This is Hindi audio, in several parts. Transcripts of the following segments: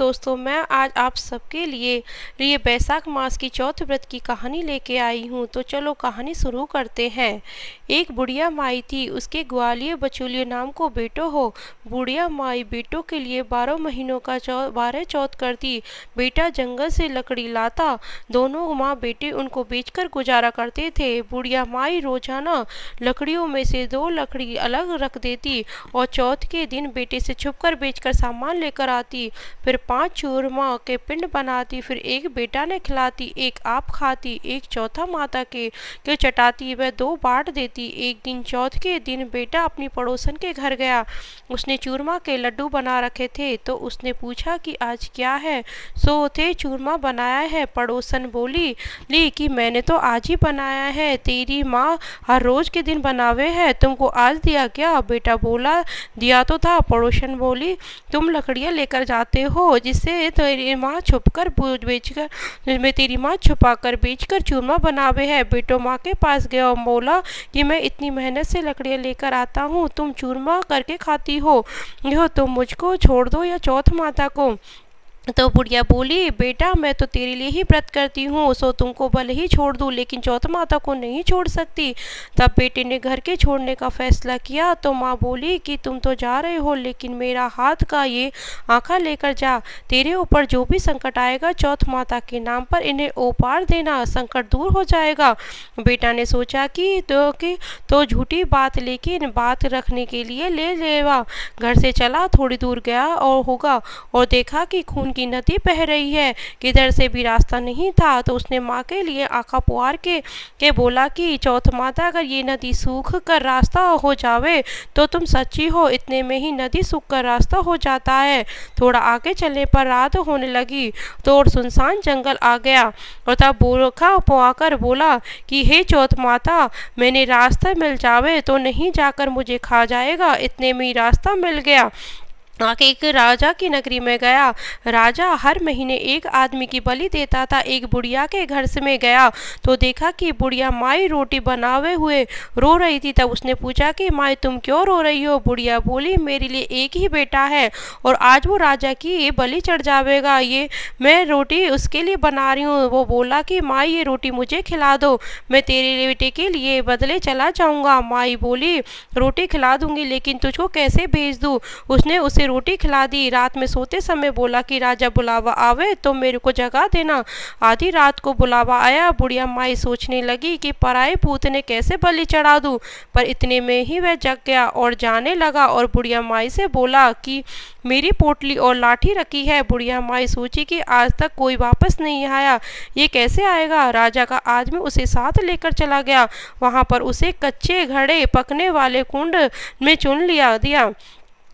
दोस्तों, मैं आज आप सबके लिए बैसाख मास की चौथ व्रत की कहानी लेके आई हूँ। तो चलो कहानी शुरू करते हैं। एक बुढ़िया माई थी, उसके ग्वालियर बचूलिया नाम को बेटो हो। बुढ़िया माई बेटों के लिए 12 महीनों का 12 चौथ करती। बेटा जंगल से लकड़ी लाता, दोनों माँ बेटे उनको बेचकर गुजारा करते थे। बुढ़िया माई रोजाना लकड़ियों में से 2 लकड़ी अलग रख देती और चौथ के दिन बेटे से छुपकर बेचकर सामान लेकर आती। फिर 5 चूरमा के पिंड बनाती, फिर एक बेटा ने खिलाती, एक आप खाती, एक चौथा माता के चटाती, वह 2 बांट देती। एक दिन चौथ के दिन बेटा अपनी पड़ोसन के घर गया। उसने चूरमा के लड्डू बना रखे थे तो उसने पूछा कि आज क्या है। सो थे चूरमा बनाया है। पड़ोसन बोली कि मैंने तो आज ही बनाया है, तेरी माँ हर रोज के दिन बनावे है, तुमको आज दिया क्या? बेटा बोला दिया तो था। पड़ोसन बोली तुम लकड़ियाँ लेकर जाते हो जिससे तेरी माँ तेरी माँ छुपा कर बेचकर चूरमा बनावे है। बेटो माँ के पास गया और बोला कि मैं इतनी मेहनत से लकड़ियाँ लेकर आता हूँ, तुम चूरमा करके खाती हो, यह तुम मुझको छोड़ दो या चौथ माता को। तो बुढ़िया बोली बेटा मैं तो तेरे लिए ही व्रत करती हूँ, सो तुमको भले ही छोड़ दूँ लेकिन चौथ माता को नहीं छोड़ सकती। तब बेटे ने घर के छोड़ने का फैसला किया तो माँ बोली कि तुम तो जा रहे हो लेकिन मेरा हाथ का ये आँखा लेकर जा, तेरे ऊपर जो भी संकट आएगा चौथ माता के नाम पर इन्हें ओपार देना, संकट दूर हो जाएगा। बेटा ने सोचा कि तो झूठी बात लेकिन बात रखने के लिए ले लेवा। घर से चला, थोड़ी दूर गया और देखा कि खून की नदी बह रही है, किधर से भी रास्ता नहीं था। तो उसने माँ के लिए आँखा पुआर के बोला कि चौथ माता अगर ये नदी सूख कर रास्ता हो जावे तो तुम सच्ची हो। इतने में ही नदी सूख कर रास्ता हो जाता है। थोड़ा आगे चलने पर रात होने लगी तो और सुनसान जंगल आ गया और तब बोरखा पुआकर बोला कि हे चौथ माता, मैंने रास्ता मिल जावे तो नहीं जाकर मुझे खा जाएगा। इतने में ही रास्ता मिल गया। आगे एक राजा की नगरी में गया। राजा हर महीने एक आदमी की बलि देता था। एक बुढ़िया के घर से में गया तो देखा कि बुढ़िया माई रोटी बनावे हुए रो रही थी। तब उसने पूछा कि माई तुम क्यों रो रही हो? बुढ़िया बोली मेरे लिए एक ही बेटा है और आज वो राजा की बलि चढ़ जाएगा, ये मैं रोटी उसके लिए बना रही हूँ। वो बोला कि माई ये रोटी मुझे खिला दो, मैं तेरे बेटे के लिए बदले चला जाऊँगा। माई बोली रोटी खिला दूंगी लेकिन तुझको कैसे भेज दूँ? उसने उसे रोटी खिला दी। रात में सोते समय बोला कि राजा बुलावा आवे तो मेरे को जगा देना। आधी रात को बुलावा आया। बुढ़िया माई सोचने लगी कि पराए पूत ने कैसे बलि चढ़ा दूं, पर इतने में ही वह जग गया और जाने लगा और बुढ़िया माई से बोला कि मेरी पोटली और लाठी रखी है। बुढ़िया माई सोची कि आज तक कोई वापस नहीं आया, ये कैसे आएगा? राजा का आदमी उसे साथ लेकर चला गया। वहां पर उसे कच्चे घड़े पकने वाले कुंड में चुन दिया।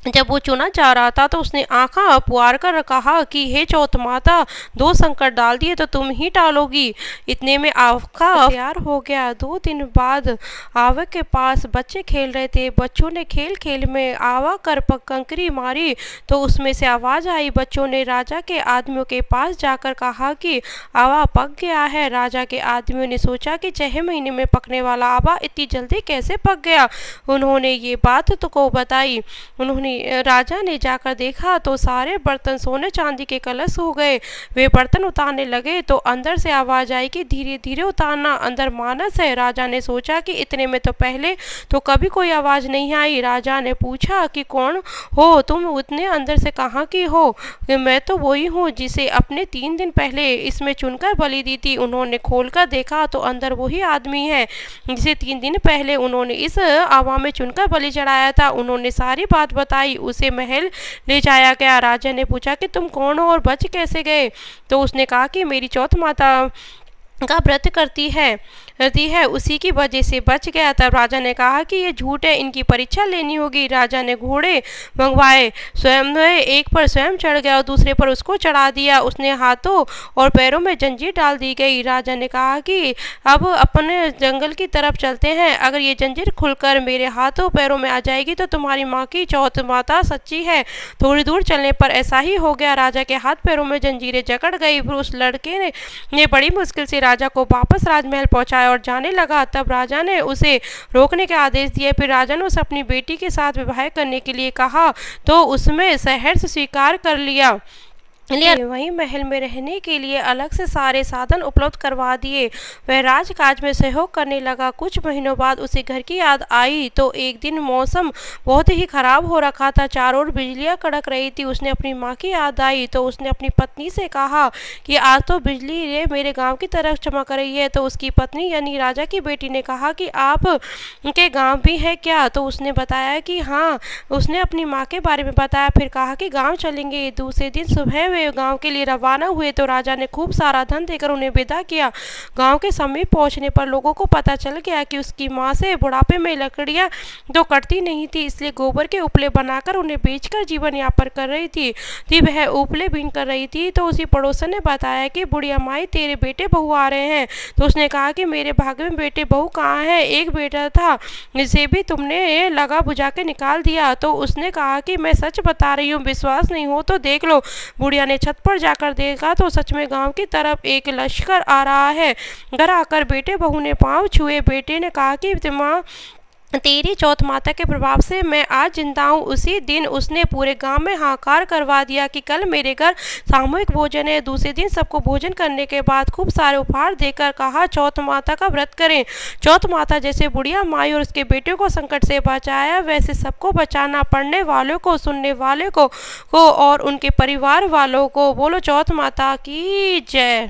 जब वो चुना जा रहा था तो उसने आँखा पुआर कर कहा कि हे चौथ माता, 2 संकट डाल दिए तो तुम ही टालोगी। इतने में आँखा तैयार हो गया। 2 दिन बाद आवा के पास बच्चे खेल रहे थे। बच्चों ने खेल खेल में आवा कर कंकरी मारी तो उसमें से आवाज़ आई। बच्चों ने राजा के आदमियों के पास जाकर कहा कि आवा पक गया है। राजा के आदमियों ने सोचा कि 6 महीने में पकने वाला आवा इतनी जल्दी कैसे पक गया। उन्होंने ये बात तो को बताई। राजा ने जाकर देखा तो सारे बर्तन सोने चांदी के कलश हो गए। वे बर्तन उतारने लगे तो अंदर से आवाज आई कि धीरे धीरे उतारना, अंदर मानस है। राजा ने सोचा कि इतने में तो पहले तो कभी कोई आवाज नहीं आई। राजा ने पूछा कि कौन हो तुम, उतने अंदर से कहाँ की हो? मैं तो वही हूँ जिसे अपने 3 दिन पहले इसमें चुनकर बलि दी थी। उन्होंने खोलकर देखा तो अंदर वही आदमी है जिसे 3 दिन पहले उन्होंने इस आवा में चुनकर बलि चढ़ाया था। उन्होंने सारी बात बताई। उसे महल ले जाया गया। राजा ने पूछा कि तुम कौन हो और बच कैसे गए? तो उसने कहा कि मेरी चौथ माता का व्रत करती है उसी की वजह से बच गया। तब राजा ने कहा कि ये झूठ है, इनकी परीक्षा लेनी होगी। राजा ने घोड़े मंगवाए, स्वयं एक पर स्वयं चढ़ गया और दूसरे पर उसको चढ़ा दिया। उसने हाथों और पैरों में जंजीर डाल दी गई। राजा ने कहा कि अब अपने जंगल की तरफ चलते हैं, अगर ये जंजीर खुलकर मेरे हाथों पैरों में आ जाएगी तो तुम्हारी माँ की चौथ माता सच्ची है। थोड़ी दूर चलने पर ऐसा ही हो गया। राजा के हाथ पैरों में जंजीरें जकड़ गई। फिर उस लड़के ने बड़ी मुश्किल से राजा को वापस राजमहल पहुंचाया और जाने लगा। तब राजा ने उसे रोकने के आदेश दिए। फिर राजा ने उसे अपनी बेटी के साथ विवाह करने के लिए कहा तो उसमें सहर्ष स्वीकार कर लिया। लिए वहीं महल में रहने के लिए अलग से सारे साधन उपलब्ध करवा दिए। वह राजकाज में सहयोग करने लगा। कुछ महीनों बाद उसे घर की याद आई तो एक दिन मौसम बहुत ही खराब हो रखा था, चारों ओर बिजलियां कड़क रही थी। उसने अपनी माँ की याद आई तो उसने अपनी पत्नी से कहा कि आज तो बिजली रे मेरे गांव की तरफ चमक रही है। तो उसकी पत्नी यानी राजा की बेटी ने कहा कि आप के गांव भी है क्या? तो उसने बताया कि हाँ। उसने अपनी माँ के बारे में बताया, फिर कहा कि गांव चलेंगे। दूसरे दिन सुबह वे गांव के लिए रवाना हुए तो राजा ने खूब सारा धन देकर उन्हें विदा किया। गांव के समीप पहुंचने पर लोगों को पता चल गया कि उसकी माँ से बुढ़ापे में लकड़ियां तो कटती नहीं थी, इसलिए गोबर के उपले बनाकर उन्हें बेचकर जीवन यापन कर रही थी। वह उपले बीन कर रही थी तो उसी पड़ोसन ने बताया कि बुढ़िया माई तेरे बेटे बहू आ रहे हैं। तो उसने कहा कि मेरे भाग्य में बेटे बहू कहाँ है? एक बेटा था, इसे भी तुमने लगा बुझा के निकाल दिया। तो उसने कहा कि मैं सच बता रही हूँ, विश्वास नहीं हो तो देख लो। बुढ़िया ने छत पर जाकर देखा तो सच में गांव की तरफ एक लश्कर आ रहा है। घर आकर बेटे बहू ने पांव छुए। बेटे ने कहा कि माँ, तेरी चौथ माता के प्रभाव से मैं आज जिंदा हूँ। उसी दिन उसने पूरे गांव में हाहाकार करवा दिया कि कल मेरे घर सामूहिक भोजन है। दूसरे दिन सबको भोजन करने के बाद खूब सारे उपहार देकर कहा चौथ माता का व्रत करें। चौथ माता जैसे बुढ़िया माई और उसके बेटे को संकट से बचाया, वैसे सबको बचाना, पढ़ने वालों को, सुनने वाले को और उनके परिवार वालों को। बोलो चौथ माता की जय।